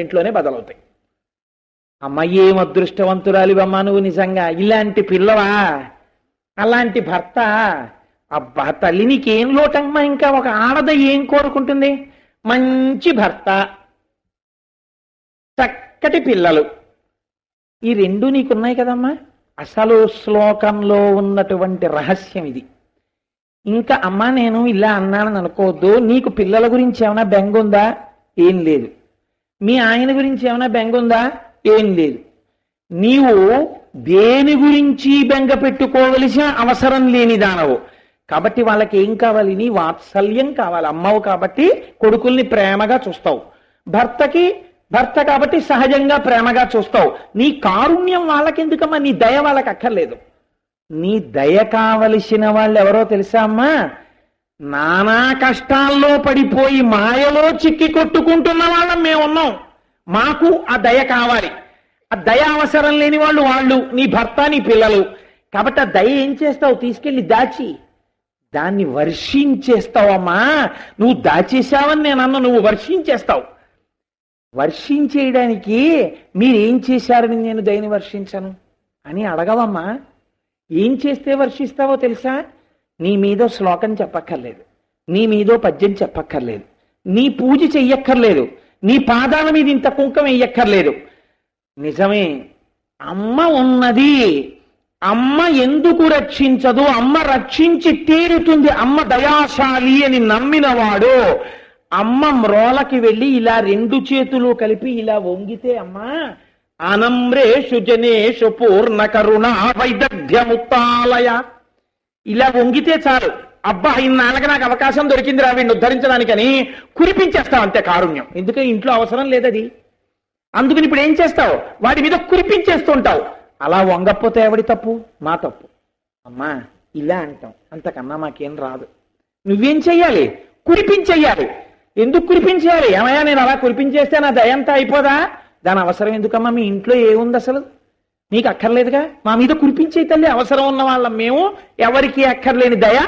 ఇంట్లోనే బదలవుతాయి. అమ్మ ఏం అదృష్టవంతురాలివమ్మా నువ్వు, నిజంగా ఇలాంటి పిల్లవా, అలాంటి భర్త. అబ్బా తల్లి నీకేం లోటమ్మా, ఇంకా ఒక ఆడద ఏం కోరుకుంటుంది? మంచి భర్త, చక్కటి పిల్లలు, ఈ రెండు నీకున్నాయి కదమ్మా. అసలు శ్లోకంలో ఉన్నటువంటి రహస్యం ఇది. ఇంకా అమ్మా నేను ఇలా అన్నానని అనుకోవద్దు, నీకు పిల్లల గురించి ఏమైనా బెంగుందా? ఏం లేదు. మీ ఆయన గురించి ఏమైనా బెంగుందా? ఏం లేదు. నీవు దేని గురించి బెంగ పెట్టుకోవలసిన అవసరం లేని దానవు. కాబట్టి వాళ్ళకి ఏం కావాలి? నీ వాత్సల్యం కావాలి. అమ్మవు కాబట్టి కొడుకుల్ని ప్రేమగా చూస్తావు, భర్త కాబట్టి సహజంగా ప్రేమగా చూస్తావు. నీ కారుణ్యం వాళ్ళకెందుకమ్మా? నీ దయ వాళ్ళకి అక్కర్లేదు. నీ దయ కావలసిన వాళ్ళు ఎవరో తెలుసా అమ్మా? నానా కష్టాల్లో పడిపోయి మాయలో చిక్కి కొట్టుకుంటున్న వాళ్ళం మేమున్నాం. మాకు ఆ దయ కావాలి. ఆ దయ అవసరం లేని వాళ్ళు నీ భర్త, నీ పిల్లలు. కాబట్టి ఆ దయ ఏం చేస్తావు? తీసుకెళ్లి దాచి దాన్ని వర్షించేస్తావమ్మా. నువ్వు దాచేశావని నేను అన్న, నువ్వు వర్షించేస్తావు. వర్షించేయడానికి మీరేం చేశారని నేను దయని వర్షించను అని అడగవమ్మా. ఏం చేస్తే వర్షిస్తావో తెలుసా? నీ మీదో శ్లోకం చెప్పక్కర్లేదు, నీ మీదో పద్యం చెప్పక్కర్లేదు, నీ పూజ చెయ్యక్కర్లేదు, నీ పాదాల మీద ఇంత కుంకం వేయక్కర్లేదు. నిజమే, అమ్మ ఉన్నది. అమ్మ ఎందుకు రక్షించదు? అమ్మ రక్షించి తీరుతుంది. అమ్మ దయాశాలి అని నమ్మినవాడు అమ్మ మ్రోలకి వెళ్ళి ఇలా రెండు చేతులు కలిపి ఇలా వంగితే, అమ్మా ఆనమ్రేషు జనేషు పూర్ణ కరుణ వైదగ్ధ్యముక్తాలయ, ఇలా వంగితే చాలు. అబ్బా ఇన్నాళ్ళకి నాకు అవకాశం దొరికింది రా వీడిని ఉద్ధరించడానికని కురిపించేస్తావు అంతే కారుణ్యం. ఎందుకంటే ఇంట్లో అవసరం లేదది. అందుకని ఇప్పుడు ఏం చేస్తావు? వాడి మీద కురిపించేస్తుంటావు. అలా వంగపోతే ఎవడి తప్పు? మా తప్పు. అమ్మా ఇలా అంటాం, అంతకన్నా మాకేం రాదు. నువ్వేం చెయ్యాలి? కురిపించేయాలి. ఎందుకు కురిపించేయాలి? ఏమయ్యా నేను అలా కురిపించేస్తే నా దయంతా అయిపోదా? దాని అవసరం ఎందుకమ్మా? మీ ఇంట్లో ఏముంది అసలు? నీకు అక్కర్లేదుగా. మా మీద కురిపించే తల్లి. అవసరం ఉన్న వాళ్ళం మేము. ఎవరికి అక్కర్లేని దయ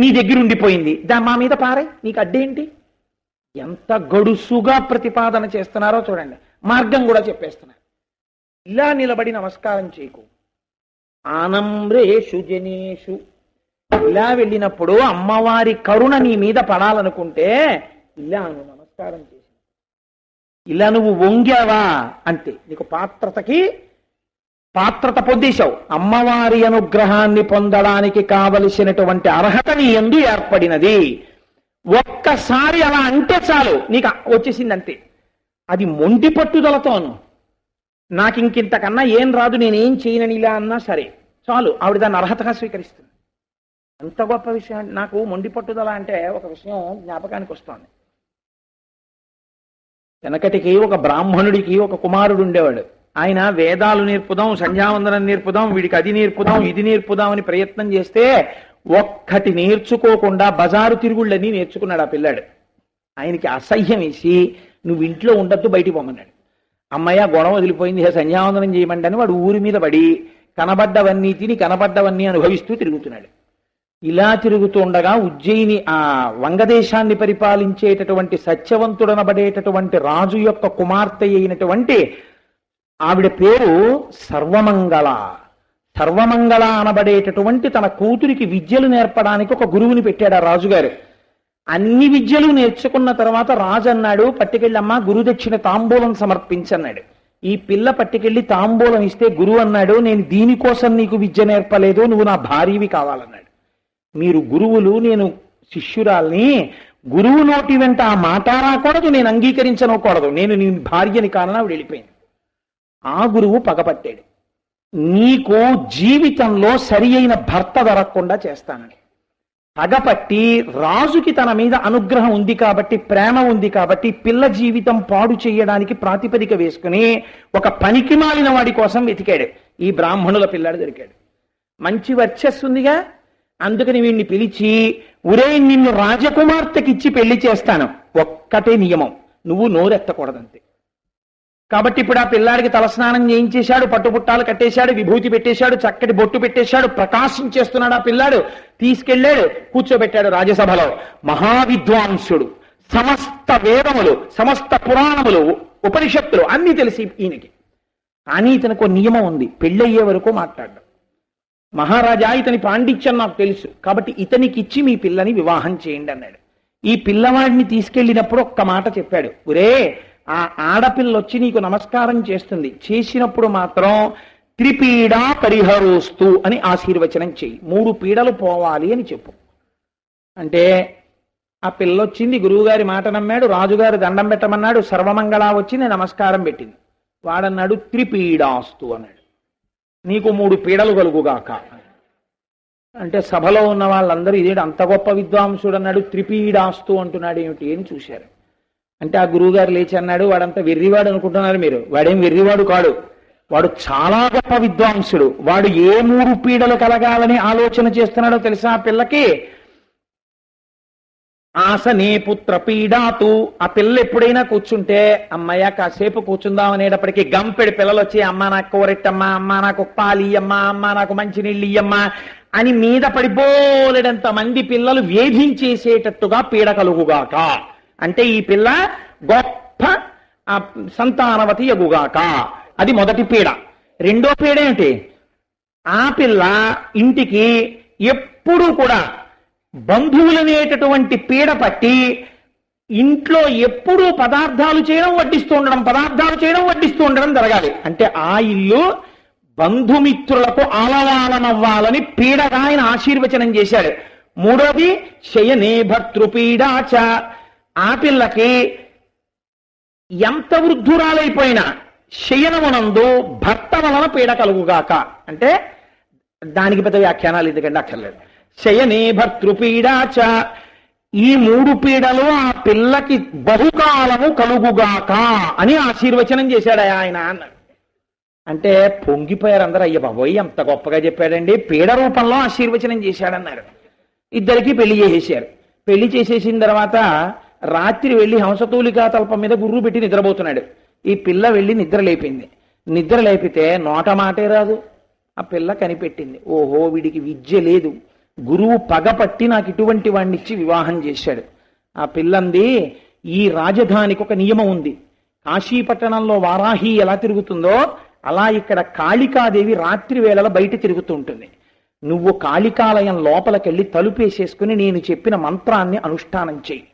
నీ దగ్గర ఉండిపోయింది, మా మీద పారే. నీకు అడ్డేంటి? ఎంత గడుసుగా ప్రతిపాదన చేస్తున్నారో చూడండి. మార్గం కూడా చెప్పేస్తున్నారు. ఇలా నిలబడి నమస్కారం చేయకు. ఆనమ్రేషు జనేషు, ఇలా వెళ్ళినప్పుడు అమ్మవారి కరుణ నీ మీద పడాలనుకుంటే ఇలా నువ్వు నమస్కారం చేసి ఇలా నువ్వు వంగావా అంతే. నీకు పాత్రత పొందేశావు. అమ్మవారి అనుగ్రహాన్ని పొందడానికి కావలసినటువంటి అర్హత నీ యందు ఏర్పడినది. ఒక్కసారి అలా అంటే చాలు, నీకు వచ్చేసింది అంతే. అది మొండి పట్టుదలతోను నాకు ఇంకింతకన్నా ఏం రాదు, నేనేం చేయనని ఇలా అన్నా సరే చాలు, ఆవిడ దాన్ని అర్హతగా స్వీకరిస్తుంది. అంత గొప్ప విషయం. నాకు మొండి పట్టుదల అంటే ఒక విషయం జ్ఞాపకానికి వస్తోంది. వెనకటికి ఒక బ్రాహ్మణుడికి ఒక కుమారుడు ఉండేవాడు. ఆయన వేదాలు నేర్పుదాం, సంధ్యావందనం నేర్పుదాం, వీడికి అది నేర్పుదాం, ఇది నేర్పుదాం అని ప్రయత్నం చేస్తే ఒక్కటి నేర్చుకోకుండా బజారు తిరుగుళ్ళని నేర్చుకున్నాడు ఆ పిల్లాడు. ఆయనకి అసహ్యం వేసి నువ్వు ఇంట్లో ఉండద్దు, బయటికి పొమ్మన్నాడు. అమ్మయ్య గొడవ వదిలిపోయింది, సంధ్యావందనం చేయమంటని వాడు ఊరి మీద పడి కనబడ్డవన్నీ తిని కనబడ్డవన్నీ అనుభవిస్తూ తిరుగుతున్నాడు. ఇలా తిరుగుతూ ఉండగా ఉజ్జయిని, ఆ వంగదేశాన్ని పరిపాలించేటటువంటి సత్యవంతుడనబడేటటువంటి రాజు యొక్క కుమార్తె అయినటువంటి ఆవిడ పేరు సర్వమంగళ. సర్వమంగళ అనబడేటటువంటి తన కూతురికి విద్యలు నేర్పడానికి ఒక గురువుని పెట్టాడు ఆ రాజుగారు. అన్ని విద్యలు నేర్చుకున్న తర్వాత రాజు అన్నాడు, పట్టుకెళ్ళమ్మా గురుదక్షిణ తాంబూలం సమర్పించన్నాడు. ఈ పిల్ల పట్టుకెళ్ళి తాంబూలం ఇస్తే గురువు అన్నాడు, నేను దీనికోసం నీకు విద్య నేర్పలేదు, నువ్వు నా భార్యవి కావాలన్నాడు. మీరు గురువులు, నేను శిష్యురాల్ని. గురువు నోటి వెంట ఆ మాట రాకూడదు, నేను అంగీకరించనకూడదు, నేను నీ భార్యని కానని ఆవిడ వెళ్ళిపోయింది. ఆ గురువు పగపట్టాడు, నీకు జీవితంలో సరి అయిన భర్త దొరకకుండా చేస్తానని. పగపట్టి రాజుకి తన మీద అనుగ్రహం ఉంది కాబట్టి, ప్రేమ ఉంది కాబట్టి, పిల్ల జీవితం పాడు చేయడానికి ప్రాతిపదిక వేసుకుని ఒక పనికి మాలిన వాడి కోసం వెతికాడు. ఈ బ్రాహ్మణుల పిల్లాడు దొరికాడు. మంచి వర్చస్సు ఉందిగా, అందుకని వీడిని పిలిచి, ఒరే నిన్ను రాజకుమార్తెకిచ్చి పెళ్లి చేస్తాను, ఒక్కటే నియమం, నువ్వు నోరెత్తకూడదంతే. కాబట్టి ఇప్పుడు ఆ పిల్లాడికి తలస్నానం చేయించేశాడు, పట్టుపుట్టాలు కట్టేశాడు, విభూతి పెట్టేశాడు, చక్కటి బొట్టు పెట్టేశాడు, ప్రకాశించేస్తున్నాడు ఆ పిల్లాడు. తీసుకెళ్లాడు, కూర్చోబెట్టాడు రాజ్యసభలో. మహావిద్వాంసుడు, సమస్త వేదములు, సమస్త పురాణములు, ఉపనిషత్తులు అన్నీ తెలిసి ఈయనకి. కానీ ఇతనికి ఒక నియమం ఉంది, పెళ్ళయ్యే వరకు మాట్లాడడం. మహారాజా, ఇతని పాండిత్యం నాకు తెలుసు, కాబట్టి ఇతనికిచ్చి మీ పిల్లని వివాహం చేయండి అన్నాడు. ఈ పిల్లవాడిని తీసుకెళ్ళినప్పుడు ఒక్క మాట చెప్పాడు, ఒరే ఆ ఆడపిల్ల వచ్చి నీకు నమస్కారం చేస్తుంది, చేసినప్పుడు మాత్రం త్రిపీడా పరిహరోస్తు అని ఆశీర్వచనం చెయ్యి, 3 పీడలు పోవాలి అని చెప్పు. అంటే ఆ పిల్ల వచ్చింది, గురువుగారి మాట నమ్మాడు, రాజుగారు దండం పెట్టమన్నాడు, సర్వమంగళ వచ్చింది, నమస్కారం పెట్టింది. వాడన్నాడు త్రిపీడాస్తు అన్నాడు, నీకు 3 పీడలు కలుగుగాక. అంటే సభలో ఉన్న వాళ్ళందరూ ఇదేంటి అంత గొప్ప విద్వాంసుడు అన్నాడు, త్రిపీడాస్తు అంటున్నాడు ఏమిటి అని చూశారు. అంటే ఆ గురువుగారు లేచి అన్నాడు, వాడంతా వెర్రివాడు అనుకుంటున్నారు మీరు, వాడేం వెర్రివాడు కాడు, వాడు చాలా గొప్ప విద్వాంసుడు. వాడు ఏ 3 పీడలు కలగాలని ఆలోచన చేస్తున్నాడో తెలుసా ఆ పిల్లకి? ఆసనే పుత్ర పీడాతు. ఆ పిల్ల ఎప్పుడైనా కూర్చుంటే అమ్మయ్య కాసేపు కూర్చుందాం అనేటప్పటికీ గంపెడి పిల్లలు వచ్చి అమ్మ నాకు కూరెట్టమ్మా, అమ్మ నాకు పాలు ఇయ్యమ్మా, అమ్మ నాకు మంచినీళ్ళు ఇయ్యమ్మా అని మీద పడిపోలేడంత మంది పిల్లలు వేధించేసేటట్టుగా పీడ కలుగుగాక. అంటే ఈ పిల్ల గొప్ప సంతానవతి యగుగాక, అది మొదటి పీడ. రెండో పీడ ఏంటి? ఆ పిల్ల ఇంటికి ఎప్పుడూ కూడా బంధువులనేటటువంటి పీడ పట్టి ఇంట్లో ఎప్పుడూ పదార్థాలు చేయడం వడ్డిస్తూ ఉండడం జరగాలి. అంటే ఆ ఇల్లు బంధుమిత్రులకు ఆలవాలనవ్వాలని పీడగా ఆయన ఆశీర్వచనం చేశాడు. మూడోది శయనే భర్తృపీడాచ. ఆ పిల్లకి ఎంత వృద్ధురాలైపోయినా శయనమునందు భర్త వలన పీడ కలుగుగాక. అంటే దానికి పెద్ద వ్యాఖ్యానాలు ఎందుకంటే అక్కర్లేదు. శయనే భర్తృపీడాచ. ఈ 3 పీడలు ఆ పిల్లకి బహుకాలము కలుగుగాక అని ఆశీర్వచనం చేశాడు ఆయన అన్నాడు. అంటే పొంగిపోయారు అందరూ, అయ్య బాబోయ్ ఎంత గొప్పగా చెప్పాడండి, పీడ రూపంలో ఆశీర్వచనం చేశాడన్నారు. ఇద్దరికి పెళ్లి చేసేశారు. పెళ్లి చేసేసిన తర్వాత రాత్రి వెళ్లి హంసతూలికా తల్పం మీద గుర్రు పెట్టి నిద్రపోతున్నాడు. ఈ పిల్ల వెళ్ళి నిద్ర లేపింది. నిద్ర లేపితే నోట మాటే రాదు. ఆ పిల్ల కనిపెట్టింది, ఓహో వీడికి విద్య లేదు, గురువు పగపట్టి నాకు ఇటువంటి వాడిని ఇచ్చి వివాహం చేశాడు. ఆ పిల్లంది, ఈ రాజధానికి ఒక నియమం ఉంది, కాశీపట్టణంలో వారాహి ఎలా తిరుగుతుందో అలా ఇక్కడ కాళికాదేవి రాత్రి వేళల బయట తిరుగుతూ ఉంటుంది. నువ్వు కాళికాలయం లోపలికెళ్ళి తలుపేసేసుకుని నేను చెప్పిన మంత్రాన్ని అనుష్ఠానం చెయ్యి.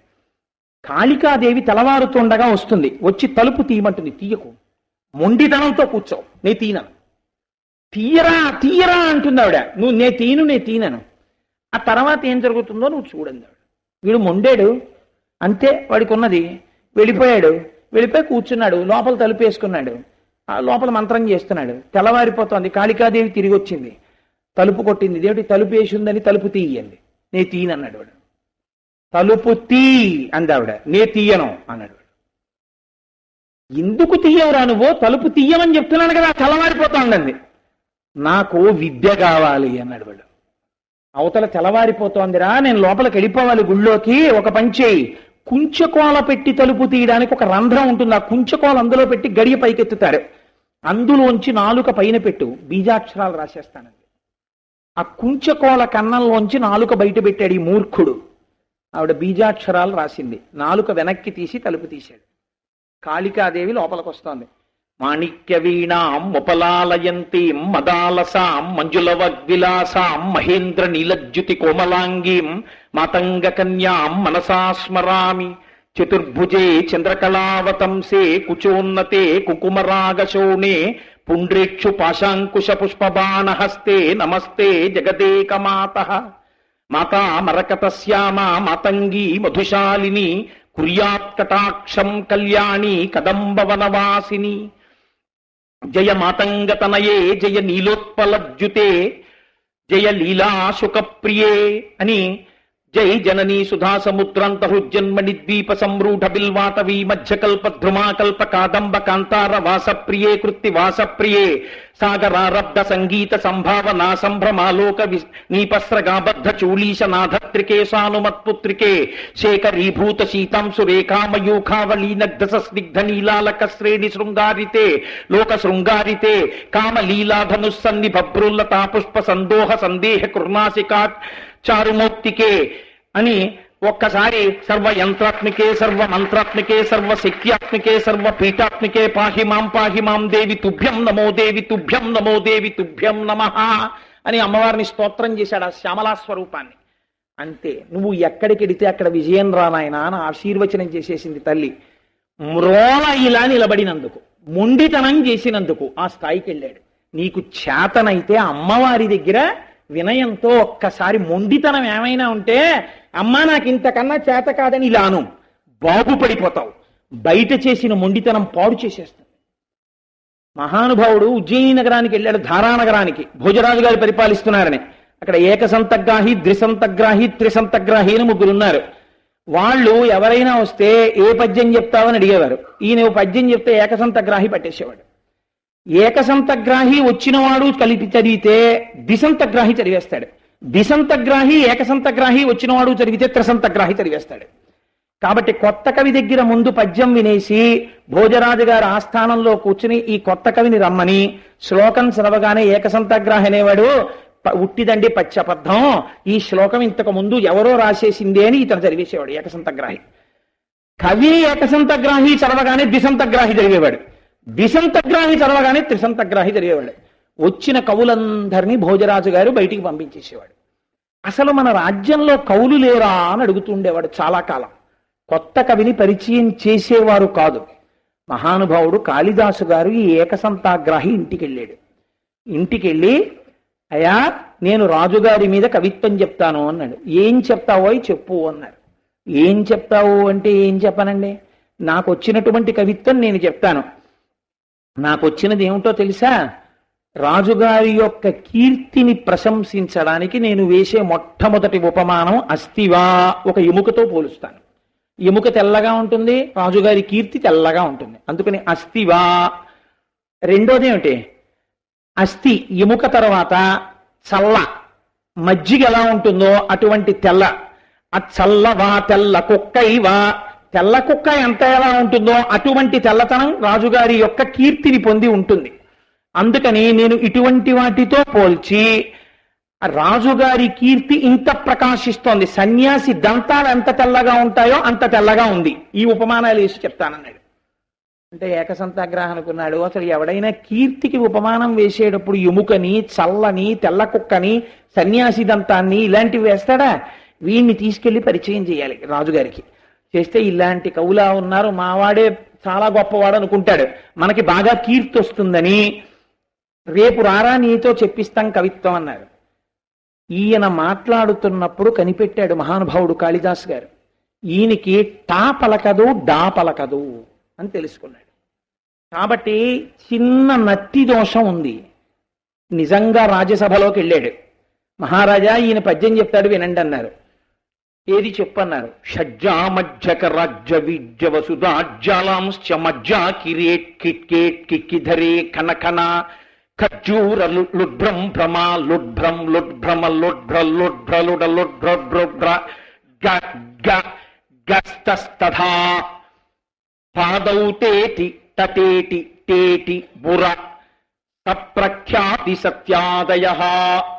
కాళికాదేవి తెల్లవారుతుండగా వస్తుంది, వచ్చి తలుపు తీయమంటుంది. తీయకు, మొండితనంతో కూర్చో, నే తీయనను. తీయరా అంటుంది ఆవిడ. నే తీయనను. ఆ తర్వాత ఏం జరుగుతుందో నువ్వు చూడండి. వీడు మొండాడు, అంతే వాడికి ఉన్నది. వెళ్ళిపోయి కూర్చున్నాడు, లోపల తలుపేసుకున్నాడు, లోపల మంత్రం చేస్తున్నాడు. తెల్లవారిపోతోంది, కాళికాదేవి తిరిగి వచ్చింది, తలుపు కొట్టింది. దేవుడి తలుపు వేసిందని తలుపు తీయండి. నే తీయనన్నాడు వాడు. తలుపు తీ అందావిడ. నే తీయను అన్నాడు వాడు. ఎందుకు తీయవురా నువ్వు? తలుపు తీయమని చెప్తున్నాను కదా, తెల్లవారిపోతోందండి. నాకు విద్య కావాలి అన్నాడు వాడు. అవతల తెల్లవారిపోతోందిరా, నేను లోపలికి వెళ్ళిపోవాలి గుళ్ళోకి. ఒక పని చేయి, కుంచకోల పెట్టి తలుపు తీయడానికి ఒక రంధ్రం ఉంటుంది, ఆ కుంచకోల అందులో పెట్టి గడియ పైకెత్తుతారు, అందులోంచి నాలుక పైన పెట్టు, బీజాక్షరాలు రాసేస్తానండి. ఆ కుంచకోల కన్నంలోంచి నాలుక బయట పెట్టాడు ఈ మూర్ఖుడు. ఆవిడ బీజాక్షరాలు రాసింది, నాలుక వెనక్కి తీసి తలుపు తీశాడు. కాళికాదేవి లోపలికి వస్తోంది. మాణిక్య వీణాం ఉపలాలయంతీం మదాలసాం మంజులవగ్విలాసాం మహేంద్ర నీలజ్యుతి కోమలాంగీం మాతంగ కన్యాం మనసా స్మరామి. చతుర్భుజే చంద్రకళావతంసే కుచోన్నతే కుకుమరాగశోణే పుండ్రేక్షు పాశాంకుశ పుష్పబాణహస్తే నమస్తే జగదేకమాతః. మాతా మరకతశ్యామా మాతంగీ మధుశాలిని కుర్యాత్ కటాక్షం కళ్యాణి కదంబవనవాసిని. జయ మాతంగతనయే జయ నీలోత్పలజ్యుతే జయ లీలాశుకప్రియే అని జై జననీ సుధా సముద్రాంతహృజ్జన్మణి ద్వీప సంరూఢ బిల్వాటవీ మధ్యకల్ప ధ్రుమాకల్ప కాదంబ కాంతార వాసప్రియే కృత్తి వాసప్రియే సాగరారబ్ధ సంగీత సంభావనా సంభ్రమాలోక నీపస్రగాబద్ధ చూలీశ నాథత్రికే సానుమత్పుత్రికే శేఖరీభూత శీతాంశు రేఖామయూఖావలీనగ్ధ స్నిగ్ధ నీలాలక శ్రేణి శృంగారితే లోక శృంగారితే కామలీలాధనుస్సన్ని భభ్రుల్లతా పుష్ప సందోహ సందేహ కృర్ణాసికా చారుమౌక్తికే అని ఒక్కసారి సర్వ యంత్రాత్మికే సర్వ మంత్రాత్మికే సర్వ శక్త్యాత్మికే సర్వ పీఠాత్మికే పాహి మాం దేవి తుభ్యం నమో దేవి తుభ్యం నమో దేవి తుభ్యం నమః అని అమ్మవారిని స్తోత్రం చేశాడు ఆ శ్యామలా స్వరూపాన్ని. అంతే, నువ్వు ఎక్కడికెడితే అక్కడ విజయం రానాయన అని ఆశీర్వచనం చేసేసింది తల్లి. మ్రోల ఇలా నిలబడినందుకు, మొండితనం చేసినందుకు ఆ స్థాయికి వెళ్ళాడు. నీకు చేతనైతే అమ్మవారి దగ్గర వినయంతో ఒక్కసారి మొండితనం ఏమైనా ఉంటే, అమ్మా నాకు ఇంతకన్నా చేత కాదని ఇలాను, బాగుపడిపోతావు. బయట చేసిన మొండితనం పాడు చేసేస్తుంది. మహానుభావుడు ఉజ్జయిని నగరానికి వెళ్ళాడు, ధారానగరానికి, భోజరాజు గారు పరిపాలిస్తున్నారని. అక్కడ ఏకసంతగ్రాహి, ద్విసంతగ్రాహి, త్రిసంతగ్రాహి అని ముగ్గురున్నారు. వాళ్ళు ఎవరైనా వస్తే ఏ పద్యం చెప్తావని అడిగేవారు. ఈయన పద్యం చెప్తే ఏకసంతగ్రాహి పట్టేసేవాడు. ఏకసంతగ్రాహి వచ్చినవాడు కలిపి చదివితే ద్విసంతగ్రాహి చదివేస్తాడు. ద్విసంతగ్రాహి ఏకసంతగ్రాహి వచ్చినవాడు చదివితే త్రిసంతగ్రాహి చదివేస్తాడు. కాబట్టి కొత్త కవి దగ్గర ముందు పద్యం వినేసి భోజరాజు గారు ఆస్థానంలో కూర్చుని ఈ కొత్త కవిని రమ్మని శ్లోకం చదవగానే ఏకసంతగ్రాహి అనేవాడు ఉట్టిదండి పచ్చబద్ధం, ఈ శ్లోకం ఇంతకు ముందు ఎవరో రాసేసిందే అని ఇతను చదివేసేవాడు ఏకసంతగ్రాహి. కవి ఏకసంతగ్రాహి చదవగానే ద్విసంతగ్రాహి చదివేవాడు, ద్విసంతగ్రాహి చదవగానే త్రిసంతగ్రాహి చదివేవాడు. వచ్చిన కవులందరినీ భోజరాజు గారు బయటికి పంపించేసేవాడు. అసలు మన రాజ్యంలో కవులు లేరా అని అడుగుతుండేవాడు చాలా కాలం. కొత్త కవిని పరిచయం చేసేవారు కాదు. మహానుభావుడు కాళిదాసు గారు ఈ ఏకసంతాగ్రాహి ఇంటికి వెళ్ళాడు. ఇంటికి వెళ్ళి, అయ్యా నేను రాజుగారి మీద కవిత్వం చెప్తాను అన్నాడు. ఏం చెప్తావో చెప్పు అన్నారు. ఏం చెప్తావు అంటే ఏం చెప్పనండి, నాకు వచ్చినటువంటి కవిత్వం నేను చెప్తాను. నాకు వచ్చినది ఏమిటో తెలుసా, రాజుగారి యొక్క కీర్తిని ప్రశంసించడానికి నేను వేసే మొట్టమొదటి ఉపమానం అస్థివా, ఒక ఎముకతో పోలుస్తాను. ఎముక తెల్లగా ఉంటుంది, రాజుగారి కీర్తి తెల్లగా ఉంటుంది, అందుకని అస్థివా. రెండోది ఏమిటి, అస్థి ఎముక తర్వాత చల్ల, మజ్జిగ ఎలా ఉంటుందో అటువంటి తెల్ల. ఆ చల్లవా తెల్ల కుక్కైవా, తెల్ల కుక్క ఎంత ఎలా ఉంటుందో అటువంటి తెల్లతనం రాజుగారి యొక్క కీర్తిని పొంది ఉంటుంది. అందుకని నేను ఇటువంటి వాటితో పోల్చి రాజుగారి కీర్తి ఇంత ప్రకాశిస్తోంది, సన్యాసి దంతాలు ఎంత తెల్లగా ఉంటాయో అంత తెల్లగా ఉంది, ఈ ఉపమానాలు వేసి చెప్తానన్నాడు. అంటే ఏకసంతాగ్రహం అనుకున్నాడు, అసలు ఎవడైనా కీర్తికి ఉపమానం వేసేటప్పుడు ఎముకని, చల్లని, తెల్ల కుక్కని, సన్యాసి దంతాన్ని ఇలాంటివి వేస్తాడా? వీడిని తీసుకెళ్లి పరిచయం చేయాలి రాజుగారికి. చేస్తే ఇలాంటి కవులా ఉన్నారు, మావాడే చాలా గొప్పవాడు అనుకుంటాడు, మనకి బాగా కీర్తి వస్తుందని రేపు రారా నీతో చెప్పిస్తాం కవిత్వం అన్నారు. ఈయన మాట్లాడుతున్నప్పుడు కనిపెట్టాడు మహానుభావుడు కాళిదాసు గారు, ఈయనకి టా పలకదు డా పలకదు అని తెలుసుకున్నాడు. కాబట్టి చిన్న నత్తి దోషం ఉంది. నిజంగా రాజ్యసభలోకి వెళ్ళాడు. మహారాజా ఈయన పద్యం చెప్తాడు వినండి అన్నారు. ఏది చెప్పన్నారు? షడ్జామజ్జక రాజ్య విద్య వసుధాజ్జాలాంశ్చ మజ్జా కిరేట్ కిట్కేట్ కిక్కిధరే కనకన ఖర్జూర లుడ్భ్రం భ్రమ లుడ్భ్రం లుడ్భ్రమ లుడ్భ్ర లుడ్భ్ర లుడ లుడ్భ్ర భ్రుభ్ర గస్తస్తథా పాదౌ తేటి తటేటి తేటి బుర తప్రఖ్యాతి సత్యాదయః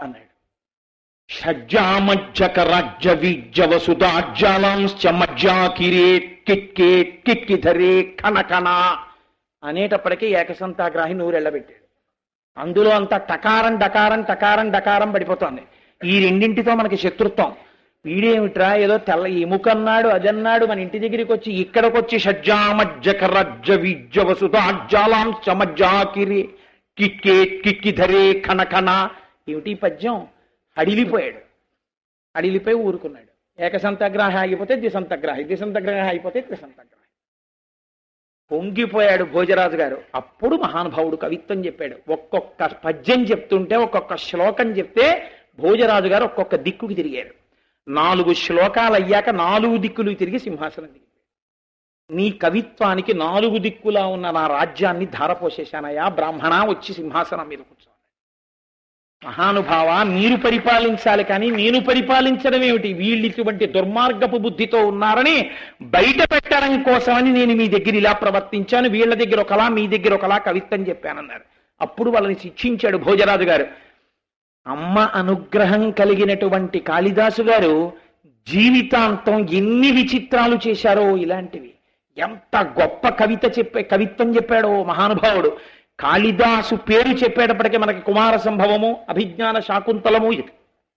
అన్నాడు. షడ్జామజ్జక రాజ్య విద్య వసుధాజ్జాలాంశ్చ మజ్జా కిరేట్ కిట్కేట్ కిక్కిధరే కనకన అనేటప్పటికీ ఏకసంతాగ్రాహి నూరెళ్ళబెట్టాడు. అందులో అంతా టకారం డకారం టకారం డకారం పడిపోతుంది. ఈ రెండింటితో మనకి శత్రుత్వం. వీడేమిట్రా ఏదో తెల్ల ఎముకన్నాడు అదన్నాడు, మన ఇంటి దగ్గరికి వచ్చి ఇక్కడికొచ్చి షడ్జామజ్జక రాజ్య విద్య వసుధాజ్జాలాంశ్చ మజ్జా కిరే కిక్కేట్ కిక్కిధరే కనకన. ఏమిటి పద్యం? అడిలిపోయాడు. అడిలిపోయి ఊరుకున్నాడు. ఏకసంతగ్రాహి ఆగిపోతే ద్విసంతగ్రాహి, ద్విసంతగ్రాహి అయిపోతే త్రిసంతగ్రాహి. పొంగిపోయాడు భోజరాజు గారు. అప్పుడు మహానుభావుడు కవిత్వం చెప్పాడు. ఒక్కొక్క పద్యం చెప్తుంటే, ఒక్కొక్క శ్లోకం చెప్తే భోజరాజు గారు ఒక్కొక్క దిక్కుకి తిరిగారు. 4 శ్లోకాలు అయ్యాక 4 దిక్కులు తిరిగి సింహాసనం దిగాడు. నీ కవిత్వానికి 4 దిక్కులా ఉన్న నా రాజ్యాన్ని ధారపోసేశానయా బ్రాహ్మణ, వచ్చి సింహాసనం మీద కూర్చో. మహానుభావ, మీరు పరిపాలించాలి కానీ నేను పరిపాలించడం ఏమిటి? వీళ్ళు ఇటువంటి దుర్మార్గపు బుద్ధితో ఉన్నారని బయట పెట్టడం కోసమని నేను మీ దగ్గర ఇలా ప్రవర్తించాను, వీళ్ళ దగ్గర ఒకలా మీ దగ్గర ఒకలా కవిత్వం చెప్పానన్నారు. అప్పుడు వాళ్ళని శిక్షించాడు భోజరాజు గారు. అమ్మ అనుగ్రహం కలిగినటువంటి కాళిదాసు గారు జీవితాంతం ఎన్ని విచిత్రాలు చేశారో ఇలాంటివి. ఎంత గొప్ప కవిత్వం చెప్పాడో మహానుభావుడు. కాళిదాసు పేరు చెప్పేటప్పటికీ మనకి కుమార సంభవము, అభిజ్ఞాన శాకుంతలము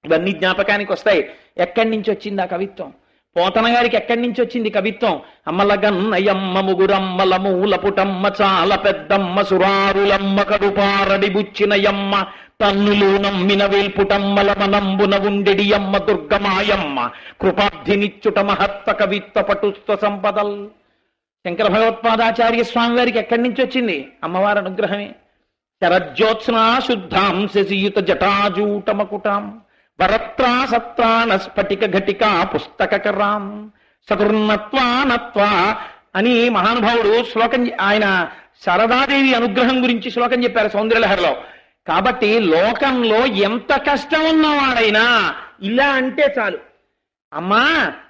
ఇవన్నీ జ్ఞాపకానికి వస్తాయి. ఎక్కడి నుంచి వచ్చింది ఆ కవిత్వం? పోతన గారికి ఎక్కడి నుంచి వచ్చింది కవిత్వం? అమ్మలగన్నయమ్మ ముగురమ్మల మూలపుటమ్మ చాలా పెద్దమ్మ సురారులమ్మ కడుపారడి బుచ్చినయమ్మ తన్నులు నమ్మిన వేల్పుటమ్మల మనంబున ఉండెడి అమ్మ దుర్గమాయమ్మ కృపాబ్ధినిచ్చుట మహత్వ కవిత్వ పటుత్వ సంపదల్. శంకర భగవత్పాదాచార్య స్వామి వారికి ఎక్కడి నుంచి వచ్చింది? అమ్మవారి అనుగ్రహమే. శరజ్యోత్స్నా శుద్ధాం శశియుత జటాజూటమకుటాం వరత్రా సత్రాణ స్ఫటిక ఘటికా పుస్తకరాం సకృన్నత్వానత్వా అని మహానుభావుడు శ్లోకం, ఆయన శారదాదేవి అనుగ్రహం గురించి శ్లోకం చెప్పారు సౌందర్యలహరిలో. కాబట్టి లోకంలో ఎంత కష్టం ఉన్నవాడైనా ఇలా అంటే చాలు, అమ్మా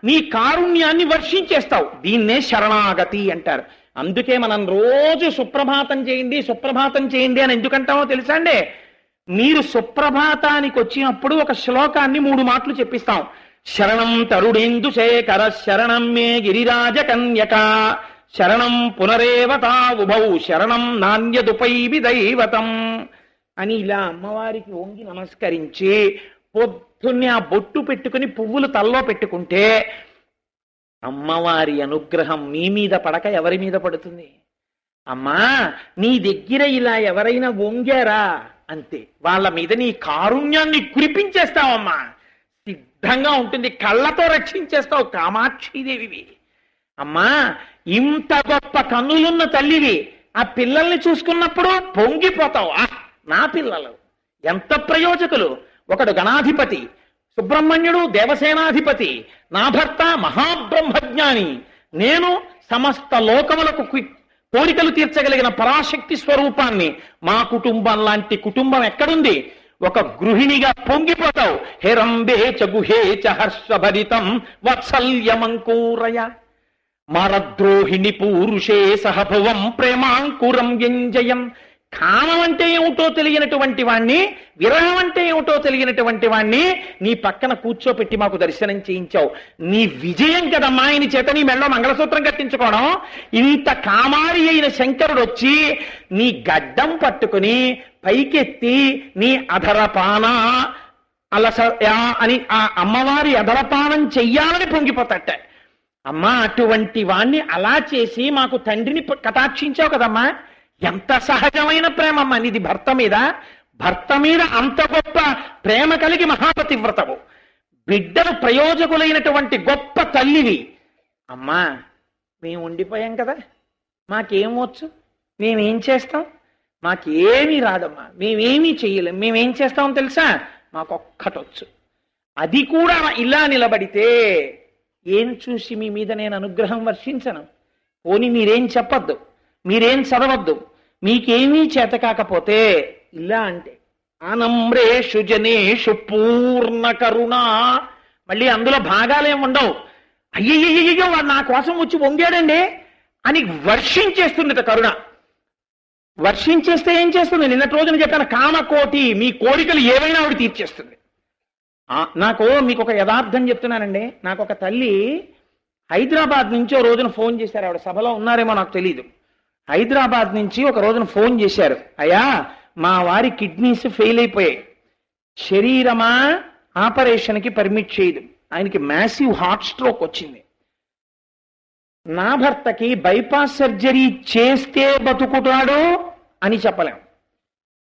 నీ కారుణ్యాన్ని వర్షించేస్తావు. దీన్నే శరణాగతి అంటారు. అందుకే మనం రోజు సుప్రభాతం చేయండి సుప్రభాతం చేయండి అని ఎందుకంటామో తెలుసా అండి? మీరు సుప్రభాతానికి వచ్చినప్పుడు ఒక శ్లోకాన్ని 3 మాటలు చెప్పిస్తాం. శరణం తరుడేందు శేఖర శరణం మే గిరిరాజ కన్యక శరణం పునరేవతా ఉభౌ శరణం నాణ్యదుపైవి దైవతం అని ఇలా అమ్మవారికి వంగి నమస్కరించి పొద్దున్నే ఆ బొట్టు పెట్టుకుని పువ్వులు తల్లో పెట్టుకుంటే అమ్మవారి అనుగ్రహం మీ మీద పడక ఎవరి మీద పడుతుంది? అమ్మా నీ దగ్గర ఇలా ఎవరైనా వంగారా అంతే, వాళ్ళ మీద నీ కారుణ్యాన్ని కురిపించేస్తావమ్మా. సిద్ధంగా ఉంటుంది, కళ్ళతో రక్షించేస్తావు. కామాక్షిదేవివి అమ్మా, ఇంత గొప్ప కన్నులున్న తల్లివి. ఆ పిల్లల్ని చూసుకున్నప్పుడు పొంగిపోతావు. నా పిల్లలు ఎంత ప్రయోజకులు. ఒకడు గణాధిపతి, సుబ్రహ్మణ్యుడు దేవసేనాధిపతి, నా భర్త మహాబ్రహ్మజ్ఞాని, నేను సమస్త లోకములకు కోరికలు తీర్చగలిగిన పరాశక్తి స్వరూపాన్ని. మా కుటుంబం లాంటి కుటుంబం ఎక్కడుంది? ఒక గృహిణిగా పొంగిపోతావు. హేరంబే చ గుహే చ హర్షభరితం వాత్సల్యమంకూరయ మరద్రోహిణి పూరుషే సహభువం ప్రేమాంకురం వ్యంజయం. కామం అంటే ఏమిటో తెలియనటువంటి వాణ్ణి, విరహం అంటే ఏమిటో తెలియనటువంటి వాణ్ణి నీ పక్కన కూర్చోపెట్టి మాకు దర్శనం చేయించావు. నీ విజయం కదమ్మా ఆయన చేత నీ మెళ్ళో మంగళసూత్రం కట్టించుకోవడం. ఇంత కామారి అయిన శంకరుడు వచ్చి నీ గడ్డం పట్టుకుని పైకెత్తి నీ అధరపాన అలసయా అని ఆ అమ్మవారి అధరపానం చెయ్యాలని పొంగిపోతట. అమ్మా అటువంటి వాణ్ణి అలా చేసి మాకు తండ్రిని కటాక్షించావు కదమ్మా. ఎంత సహజమైన ప్రేమమ్మ నీది భర్త మీద. భర్త మీద అంత గొప్ప ప్రేమ కలిగి మహాపతివ్రతవు. బిడ్డలు ప్రయోజకులైనటువంటి గొప్ప తల్లివి. అమ్మా మేము ఉండిపోయాం కదా, మాకేమొచ్చు, మేమేం చేస్తాం? మాకేమీ రాదమ్మా, మేమేమీ చెయ్యలేం. మేమేం చేస్తామో తెలుసా? మాకొక్కటొచ్చు. అది కూడా ఇలా నిలబడితే ఏం చూసి మీ మీద నేను అనుగ్రహం వర్షించను? పోని మీరేం చెప్పద్దు, మీరేం చదవద్దు, మీకేమీ చేత కాకపోతే ఇలా అంటే ఆనమ్రేషు జనేషు పూర్ణ కరుణ. మళ్ళీ అందులో భాగాలేం ఉండవు. అయ్యయ్యో వాడు నా కోసం వచ్చి వంగాడండి అని వర్షించేస్తుంది కరుణ. వర్షించేస్తే ఏం చేస్తుంది? నిన్నటి రోజున చెప్పాను, కామకోటి, మీ కోరికలు ఏవైనా ఆవిడ తీర్చేస్తుంది. మీకు ఒక యథార్థం చెప్తున్నానండి. నాకు ఒక తల్లి హైదరాబాద్ నుంచి ఓ రోజున ఫోన్ చేశారు. ఆవిడ సభలో ఉన్నారేమో నాకు తెలీదు. హైదరాబాద్ నుంచి ఒక రోజున ఫోన్ చేశారు, అయ్యా మా వారి కిడ్నీస్ ఫెయిల్ అయిపోయాయి, శరీరమా ఆపరేషన్కి పర్మిట్ చేయదు, ఆయనకి మ్యాసివ్ హార్ట్ స్ట్రోక్ వచ్చింది, నా భర్తకి బైపాస్ సర్జరీ చేస్తే బతుకుతాడో అని చెప్పలేం,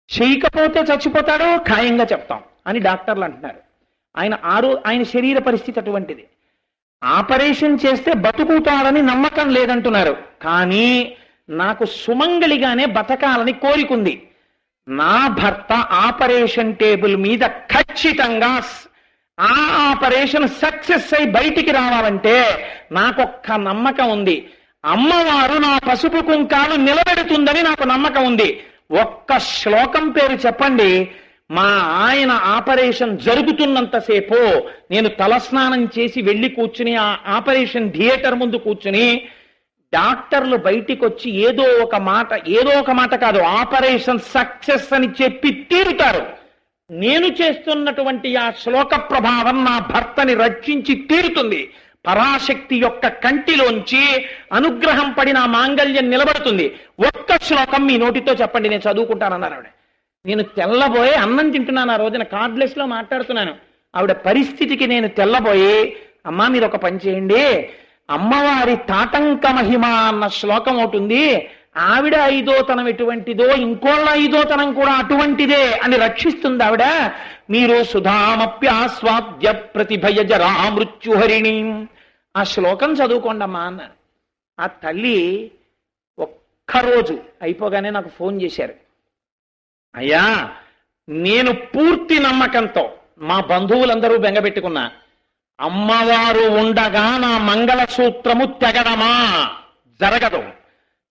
చేయకపోతే చచ్చిపోతాడో ఖాయంగా చెప్తాం అని డాక్టర్లు అంటున్నారు. ఆయన శరీర పరిస్థితి అటువంటిది. ఆపరేషన్ చేస్తే బతుకుతాడని నమ్మకం లేదంటున్నారు. కానీ నాకు సుమంగళిగానే బతకాలని కోరికుంది. నా భర్త ఆపరేషన్ టేబుల్ మీద ఖచ్చితంగా ఆ ఆపరేషన్ సక్సెస్ అయి బయటికి రావాలంటే నాకొక్క నమ్మకం ఉంది, అమ్మవారు నా పసుపు కుంకాలు నిలబెడుతుందని నాకు నమ్మకం ఉంది. ఒక్క శ్లోకం పేరు చెప్పండి, మా ఆయన ఆపరేషన్ జరుగుతున్నంతసేపు నేను తలస్నానం చేసి వెళ్ళి కూర్చుని ఆ ఆపరేషన్ థియేటర్ ముందు కూర్చుని డాక్టర్లు బయటికి వచ్చి ఏదో ఒక మాట కాదు, ఆపరేషన్ సక్సెస్ అని చెప్పి తీరుతారు. నేను చేస్తున్నటువంటి ఆ శ్లోక ప్రభావం నా భర్తని రక్షించి తీరుతుంది. పరాశక్తి యొక్క కంటిలోంచి అనుగ్రహం పడి నా మాంగళ్యం నిలబడుతుంది. ఒక్క శ్లోకం మీ నోటితో చెప్పండి, నేను చదువుకుంటానన్నారు ఆవిడ. నేను తెల్లబోయి అన్నం తింటున్నాను. ఆ రోజున కార్డ్లెస్ లో మాట్లాడుతున్నాను. ఆవిడ పరిస్థితికి నేను తెల్లబోయి, అమ్మా మీరు ఒక పని చేయండి, అమ్మవారి తాటంక మహిమ అన్న శ్లోకం ఒకటి ఉంది, ఆవిడ ఐదోతనం ఎటువంటిదో ఇంకోళ్ళ ఐదోతనం కూడా అటువంటిదే అని రక్షిస్తుంది ఆవిడ. మీరు సుధామప్యాస్వాద్య ప్రతిభయజరా మృత్యుహరిణి ఆ శ్లోకం చదువుకోండమ్మా అన్నారు. ఆ తల్లి ఒక్కరోజు అయిపోగానే నాకు ఫోన్ చేశారు. అయ్యా, నేను పూర్తి నమ్మకంతో మా బంధువులందరూ బెంగపెట్టుకున్నా, అమ్మవారు ఉండగా నా మంగళసూత్రము తెగడమా జరగదు,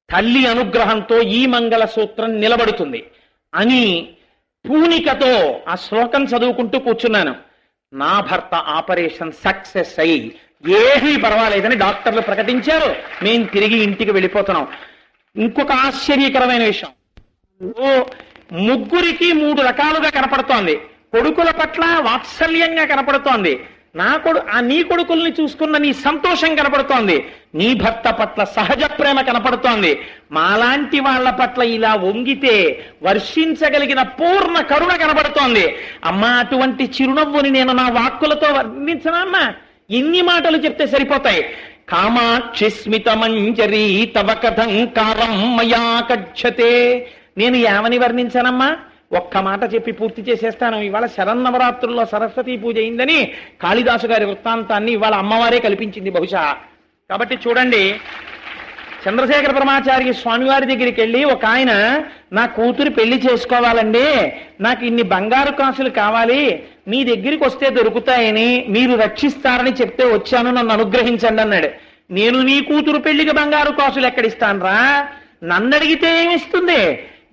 తల్లి అనుగ్రహంతో ఈ మంగళసూత్రం నిలబడుతుంది అని పూనికతో ఆ శ్లోకం చదువుకుంటూ కూర్చున్నాను. నా భర్త ఆపరేషన్ సక్సెస్ అయ్యి ఏమీ పర్వాలేదని డాక్టర్లు ప్రకటించారు. మేము తిరిగి ఇంటికి వెళ్ళిపోతున్నాం. ఇంకొక ఆశ్చర్యకరమైన విషయం, ముగ్గురికి 3 రకాలుగా కనపడుతోంది. కొడుకుల పట్ల వాత్సల్యంగా కనపడుతోంది. నీ కొడుకుల్ని చూసుకున్న నీ సంతోషం కనపడుతోంది. నీ భర్త పట్ల సహజ ప్రేమ కనపడుతోంది. మాలాంటి వాళ్ళ పట్ల ఇలా వంగితే వర్షించగలిగిన పూర్ణ కరుణ కనపడుతోంది. అమ్మా, అటువంటి చిరునవ్వుని నేను నా వాక్కులతో వర్ణించనమ్మా, ఎన్ని మాటలు చెప్తే సరిపోతాయి. కామాక్షి స్మిత మంజరీ తవ కథంకారం మయా కచ్చతే. నేను ఏమని వర్ణించానమ్మా? ఒక్క మాట చెప్పి పూర్తి చేసేస్తాను. ఇవాళ శరన్నవరాత్రుల్లో సరస్వతీ పూజ అయిందని కాళిదాసు గారి వృత్తాంతాన్ని ఇవాళ అమ్మవారే కల్పించింది బహుశా. కాబట్టి చూడండి, చంద్రశేఖర పరమాచార్య స్వామివారి దగ్గరికి వెళ్ళి ఒక ఆయన, నా కూతురు పెళ్లి చేసుకోవాలండి, నాకు ఇన్ని బంగారు కాసులు కావాలి, మీ దగ్గరికి వస్తే దొరుకుతాయని మీరు రక్షిస్తారని చెప్తే వచ్చాను, నన్ను అనుగ్రహించండి అన్నాడు. నేను నీ కూతురు పెళ్లికి బంగారు కాసులు ఎక్కడిస్తానరా? నన్ను అడిగితే ఏమిస్తుంది?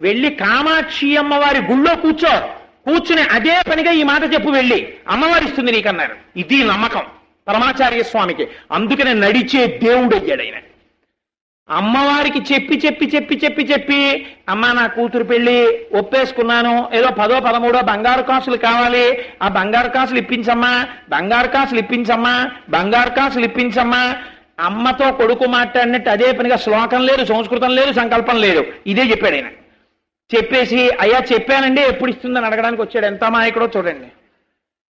వెళ్ళి కామాక్షి అమ్మవారి గుళ్ళో కూర్చుని అదే పనిగా ఈ మాట చెప్పు, వెళ్ళి అమ్మవారి ఇస్తుంది నీకన్నారు. ఇది నమ్మకం పరమాచార్య స్వామికి. అందుకనే నడిచే దేవుడు అయ్యాడు ఆయన. అమ్మవారికి చెప్పి చెప్పి చెప్పి చెప్పి చెప్పి అమ్మా నా కూతురు పెళ్లి ఒప్పేసుకున్నాను, ఏదో 10 13 బంగారు కాసులు కావాలి, ఆ బంగారు కాసులు ఇప్పించమ్మా, బంగారు కాసులు ఇప్పించమ్మా, బంగారు కాసులు ఇప్పించమ్మా. అమ్మతో కొడుకు మాట్లాడినట్టు అదే పనిగా శ్లోకం లేదు, సంస్కృతం లేదు, సంకల్పం లేదు, ఇదే చెప్పాడు ఆయన. చెప్పేసి అయ్యా చెప్పానండి ఎప్పుడు ఇస్తుందని అడగడానికి వచ్చాడు. ఎంత మాయకుడో చూడండి.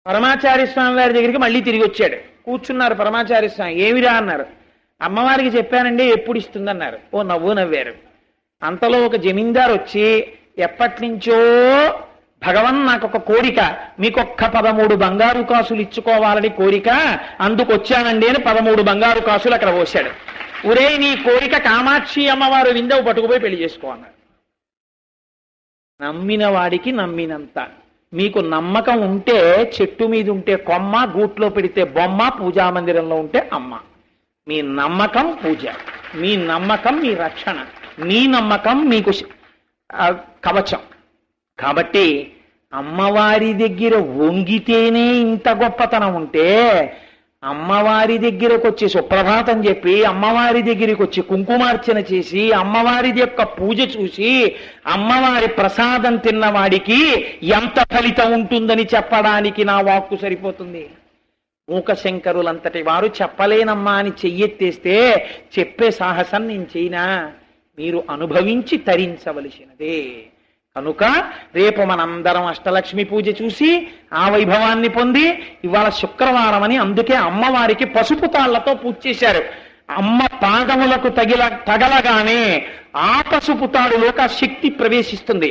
పరమాచార్య స్వామి వారి దగ్గరికి మళ్ళీ తిరిగి వచ్చాడు. కూర్చున్నారు పరమాచార్య స్వామి. ఏమిరా అన్నారు. అమ్మవారికి చెప్పానండి ఎప్పుడు ఇస్తుందన్నారు. ఓ నవ్వు నవ్వారు. అంతలో ఒక జమీందారు వచ్చి, ఎప్పటి నుంచో భగవన్ నాకొక కోరిక, మీకొక్క 13 బంగారు కాసులు ఇచ్చుకోవాలని కోరిక, అందుకు వచ్చానండి అని 13 బంగారు కాసులు అక్కడ పోశాడు. ఒరే నీ కోరిక కామాక్షి అమ్మవారు విందవు పట్టుకుపోయి పెళ్లి చేసుకో అన్నారు. నమ్మిన వాడికి నమ్మినంత. మీకు నమ్మకం ఉంటే చెట్టు మీద ఉంటే కొమ్మ, గూట్లో పెడితే బొమ్మ, పూజా మందిరంలో ఉంటే అమ్మ. మీ నమ్మకం పూజ, మీ నమ్మకం మీ రక్షణ, మీ నమ్మకం మీకు కవచం. కాబట్టి అమ్మవారి దగ్గర వంగితేనే ఇంత గొప్పతనం ఉంటే, అమ్మవారి దగ్గరకు వచ్చి సుప్రభాతం చెప్పి, అమ్మవారి దగ్గరికి వచ్చి కుంకుమార్చన చేసి, అమ్మవారి యొక్క పూజ చూసి అమ్మవారి ప్రసాదం తిన్నవాడికి ఎంత ఫలితం ఉంటుందని చెప్పడానికి నా వాక్కు సరిపోతుంది. మూకశంకరులంతటి వారు చెప్పలేనమ్మా అని చెయ్యెత్తేస్తే చెప్పే సాహసం నేను చేయనా? మీరు అనుభవించి తరించవలసినదే. కనుక రేపు మనందరం అష్టలక్ష్మి పూజ చూసి ఆ వైభవాన్ని పొంది, ఇవాళ శుక్రవారం అని అందుకే అమ్మవారికి పసుపు తాళ్లతో పూజ చేశారు. అమ్మ పాదములకు తగలగానే ఆ పసుపు తాడులోకి ఆ శక్తి ప్రవేశిస్తుంది.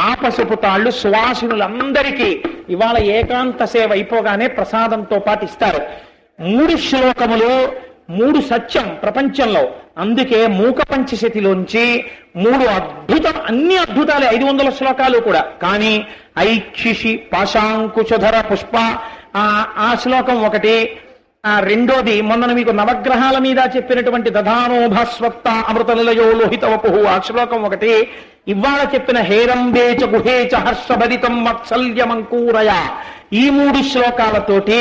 ఆ పసుపు తాళ్లు సువాసినులందరికీ ఇవాళ ఏకాంత సేవ అయిపోగానే ప్రసాదంతో పాటు ఇస్తారు. 3 శ్లోకములు, 3 సత్యం ప్రపంచంలో. అందుకే మూక పంచశతిలోంచి 3 అద్భుతం, అన్ని అద్భుతాలే, 500 శ్లోకాలు కూడా. కానీ ఐక్షిషి పాశాంకుశధర పుష్ప ఆ శ్లోకం ఒకటి. రెండోది మొన్న మీకు నవగ్రహాల మీద చెప్పినటువంటి దధానోభస్వత్త అమృతలయో లోహిత వపుహు ఆ శ్లోకం ఒకటి. ఇవాళ చెప్పిన హేరంబేచ గుహేచ హర్షభరితం మత్సల్యమంకూరయ ఈ 3 శ్లోకాలతోటి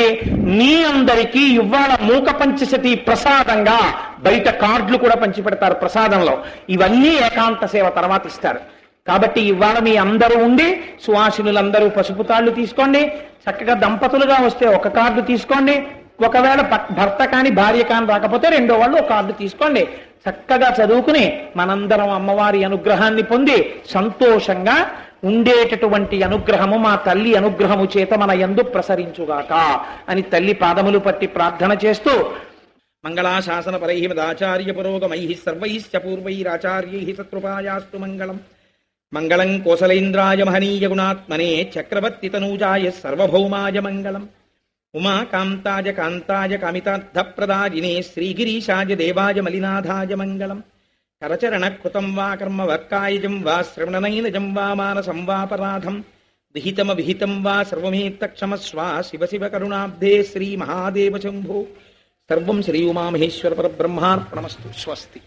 మీ అందరికీ ఇవాళ మూక పంచశతి ప్రసాదంగా బయట కార్డులు కూడా పంచిపెడతారు ప్రసాదంలో. ఇవన్నీ ఏకాంత సేవ తర్వాత ఇస్తారు. కాబట్టి ఇవాళ మీ అందరూ ఉండి సువాసినులందరూ పసుపు తాళ్లు తీసుకోండి. చక్కగా దంపతులుగా వస్తే ఒక కార్డు తీసుకోండి. ఒకవేళ భర్త కాని భార్య కాని రాకపోతే రెండో వాళ్ళు ఒక కార్డు తీసుకోండి. చక్కగా చదువుకుని మనందరం అమ్మవారి అనుగ్రహాన్ని పొంది సంతోషంగా ఉండేటటువంటి అనుగ్రహము మా తల్లి అనుగ్రహము చేత మన యందు ప్రసరించుగాక అని తల్లి పాదములు పట్టి ప్రార్థన చేస్తూ మంగళాశాసన పరై మదాచార్య పురోగమై సర్వైశ్చ పూర్వైరాచార్యై సత్కృపాయాస్తు మంగళం. మంగళం కోసలేంద్రాయ మహనీయ గుణాత్మనే చక్రవర్తి తనూజాయ సర్వభౌమాయ మంగళం. ఉమాకాంతాయ కాంతాయ కామితార్థప్రదాయినే శ్రీగిరీశాయ దేవాయ మలినాథాయ మంగళం. కరచరణ కృతం వా కర్మ వర్కాయజం వా శ్రవణనైనజం వా మానసం వాపరాధం విహితం వా సర్వమేత్తక్షమస్వ శివ శివ కరుణాబ్ధే శ్రీ మహాదేవ శంభో. సర్వం శ్రీ ఉమామహేశ్వర పరబ్రహ్మార్పణమస్తు. స్వస్తి.